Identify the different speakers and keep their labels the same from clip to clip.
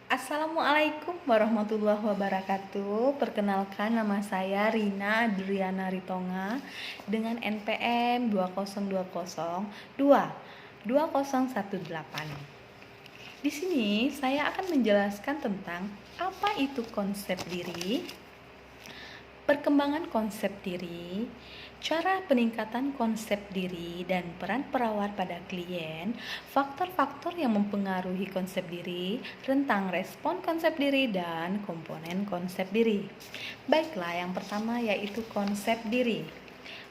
Speaker 1: Assalamualaikum warahmatullahi wabarakatuh. Perkenalkan, nama saya Rina Adriana Ritonga dengan NPM 2020 Di sini saya akan menjelaskan tentang apa itu konsep diri, perkembangan konsep diri, cara peningkatan konsep diri dan peran perawat pada klien, faktor-faktor yang mempengaruhi konsep diri, rentang respon konsep diri, dan komponen konsep diri. Baiklah, yang pertama yaitu konsep diri.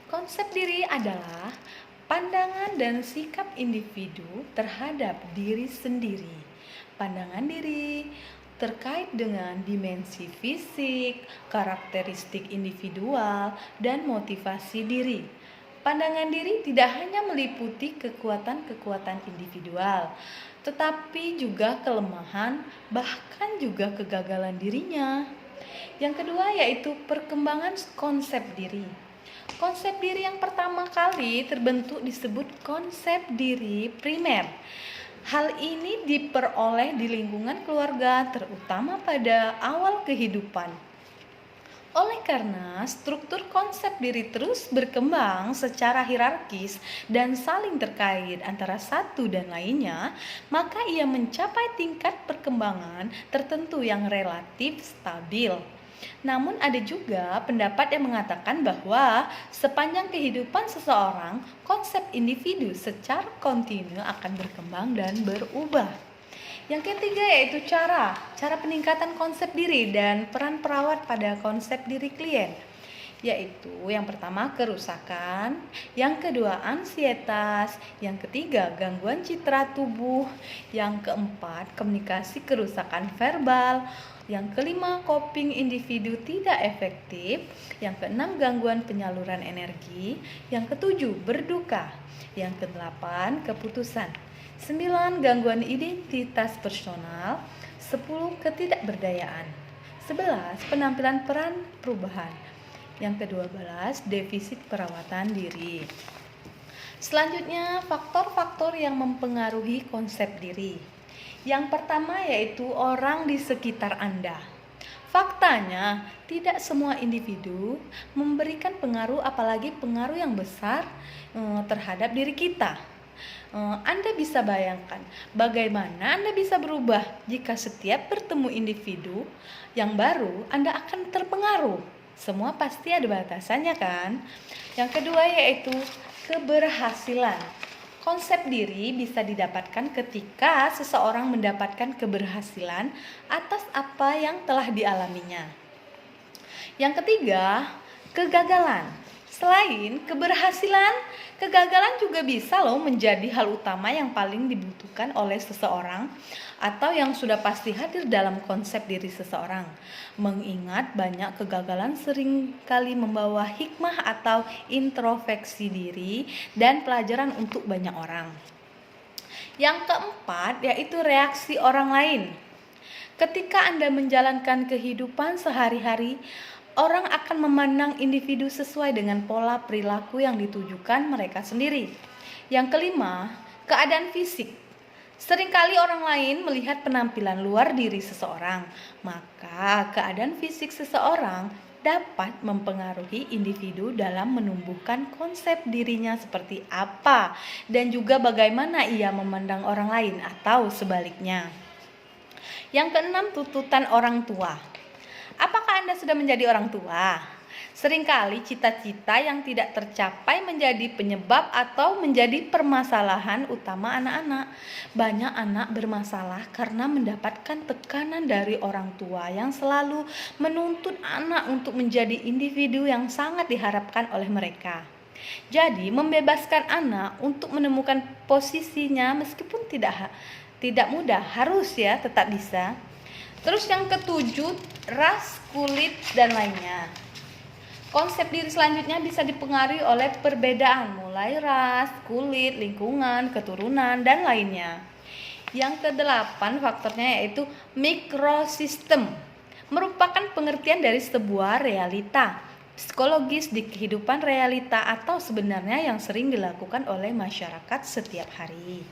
Speaker 1: Konsep diri adalah pandangan dan sikap individu terhadap diri sendiri. Pandangan diri terkait dengan dimensi fisik, karakteristik individual, dan motivasi diri. Pandangan diri tidak hanya meliputi kekuatan-kekuatan individual, tetapi juga kelemahan, bahkan juga kegagalan dirinya. Yang kedua yaitu perkembangan konsep diri. Konsep diri yang pertama kali terbentuk disebut konsep diri primer. Hal ini diperoleh di lingkungan keluarga, terutama pada awal kehidupan. Oleh karena struktur konsep diri terus berkembang secara hierarkis dan saling terkait antara satu dan lainnya, maka ia mencapai tingkat perkembangan tertentu yang relatif stabil. Namun ada juga pendapat yang mengatakan bahwa sepanjang kehidupan seseorang, konsep individu secara kontinu akan berkembang dan berubah. Yang ketiga yaitu cara peningkatan konsep diri dan peran perawat pada konsep diri klien. Yaitu yang pertama kerusakan, yang kedua ansietas, yang ketiga gangguan citra tubuh, yang keempat komunikasi kerusakan verbal, yang kelima coping individu tidak efektif, yang keenam gangguan penyaluran energi, yang ketujuh berduka, yang kedelapan keputusan, 9 gangguan identitas personal, 10 ketidakberdayaan, 11 penampilan peran perubahan, yang ke-12 defisit perawatan diri. Selanjutnya, faktor-faktor yang mempengaruhi konsep diri. Yang pertama yaitu orang di sekitar Anda. Faktanya, tidak semua individu memberikan pengaruh, apalagi pengaruh yang besar terhadap diri kita. Anda bisa bayangkan bagaimana Anda bisa berubah jika setiap bertemu individu yang baru Anda akan terpengaruh. Semua pasti ada batasannya kan? Yang kedua yaitu keberhasilan. Konsep diri bisa didapatkan ketika seseorang mendapatkan keberhasilan atas apa yang telah dialaminya. Yang ketiga, kegagalan. Selain keberhasilan, kegagalan juga bisa menjadi hal utama yang paling dibutuhkan oleh seseorang atau yang sudah pasti hadir dalam konsep diri seseorang. Mengingat banyak kegagalan seringkali membawa hikmah atau introspeksi diri dan pelajaran untuk banyak orang. Yang keempat yaitu reaksi orang lain. Ketika Anda menjalankan kehidupan sehari-hari, orang akan memandang individu sesuai dengan pola perilaku yang ditujukan mereka sendiri. Yang kelima, keadaan fisik. Seringkali orang lain melihat penampilan luar diri seseorang, maka keadaan fisik seseorang dapat mempengaruhi individu dalam menumbuhkan konsep dirinya seperti apa dan juga bagaimana ia memandang orang lain atau sebaliknya. Yang keenam, tuntutan orang tua. Apakah Anda sudah menjadi orang tua? Seringkali cita-cita yang tidak tercapai menjadi penyebab atau menjadi permasalahan utama anak-anak. Banyak anak bermasalah karena mendapatkan tekanan dari orang tua yang selalu menuntut anak untuk menjadi individu yang sangat diharapkan oleh mereka. Jadi, membebaskan anak untuk menemukan posisinya meskipun tidak mudah, harus tetap bisa. Terus yang ketujuh, ras, kulit, dan lainnya. Konsep diri selanjutnya bisa dipengaruhi oleh perbedaan, mulai ras, kulit, lingkungan, keturunan, dan lainnya. Yang kedelapan faktornya yaitu mikrosistem. Merupakan pengertian dari sebuah realita psikologis di kehidupan realita atau sebenarnya yang sering dilakukan oleh masyarakat setiap hari.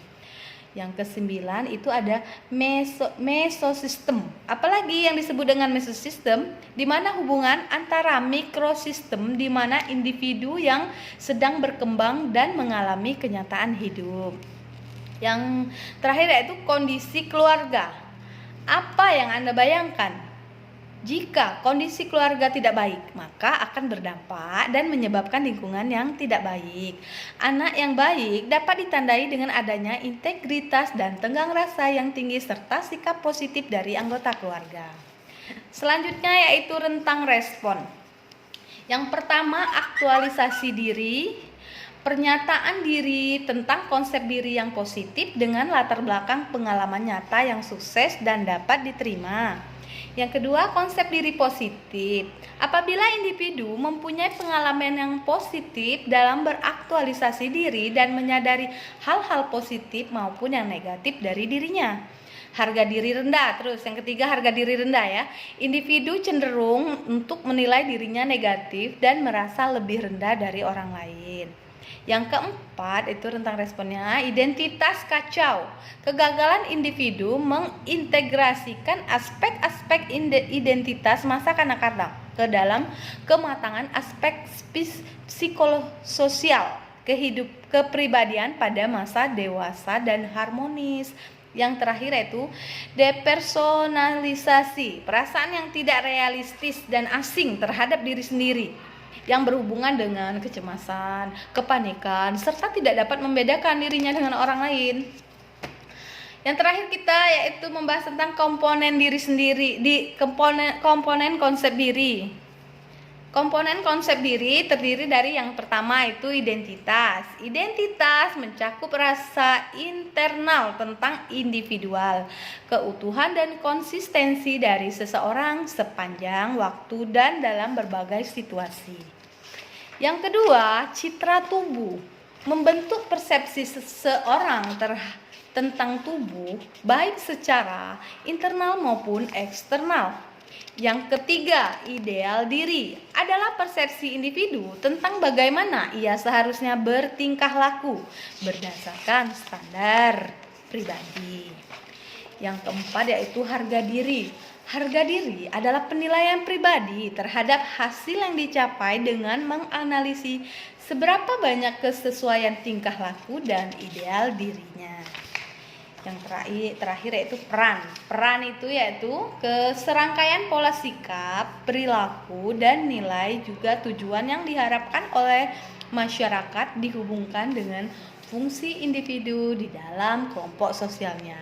Speaker 1: Yang kesembilan itu ada mesosistem. Apalagi yang disebut dengan mesosistem, di mana hubungan antara mikrosistem di mana individu yang sedang berkembang dan mengalami kenyataan hidup. Yang terakhir yaitu kondisi keluarga. Apa yang Anda bayangkan? Jika kondisi keluarga tidak baik, maka akan berdampak dan menyebabkan lingkungan yang tidak baik. Anak yang baik dapat ditandai dengan adanya integritas dan tenggang rasa yang tinggi serta sikap positif dari anggota keluarga. Selanjutnya yaitu rentang respon. Yang pertama, aktualisasi diri, pernyataan diri tentang konsep diri yang positif dengan latar belakang pengalaman nyata yang sukses dan dapat diterima. Yang kedua, konsep diri positif. Apabila individu mempunyai pengalaman yang positif dalam beraktualisasi diri dan menyadari hal-hal positif maupun yang negatif dari dirinya. Harga diri rendah. Terus yang ketiga, harga diri rendah ya. Individu cenderung untuk menilai dirinya negatif dan merasa lebih rendah dari orang lain. Yang keempat itu rentang responnya, identitas kacau. Kegagalan individu mengintegrasikan aspek-aspek identitas masa kanak-kanak ke dalam kematangan aspek psikososial kepribadian pada masa dewasa dan harmonis. Yang terakhir yaitu depersonalisasi, perasaan yang tidak realistis dan asing terhadap diri sendiri, yang berhubungan dengan kecemasan, kepanikan, serta tidak dapat membedakan dirinya dengan orang lain. Yang terakhir kita yaitu membahas tentang komponen diri sendiri, komponen konsep diri. Komponen konsep diri terdiri dari yang pertama itu identitas. Identitas mencakup rasa internal tentang individual, keutuhan dan konsistensi dari seseorang sepanjang waktu dan dalam berbagai situasi. Yang kedua, citra tubuh membentuk persepsi seseorang tentang tubuh baik secara internal maupun eksternal. Yang ketiga, ideal diri adalah persepsi individu tentang bagaimana ia seharusnya bertingkah laku berdasarkan standar pribadi. Yang keempat yaitu harga diri. Harga diri adalah penilaian pribadi terhadap hasil yang dicapai dengan menganalisis seberapa banyak kesesuaian tingkah laku dan ideal dirinya. Yang terakhir yaitu peran. Peran itu yaitu keserangkaian pola sikap, perilaku, dan nilai juga tujuan yang diharapkan oleh masyarakat dihubungkan dengan fungsi individu di dalam kelompok sosialnya.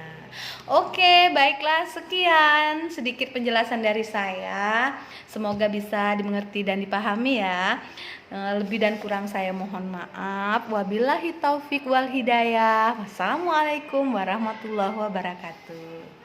Speaker 1: Oke, baiklah, sekian sedikit penjelasan dari saya. Semoga bisa dimengerti dan dipahami ya. Lebih dan kurang saya mohon maaf. Wabillahi taufik wal hidayah. Wassalamualaikum warahmatullahi wabarakatuh.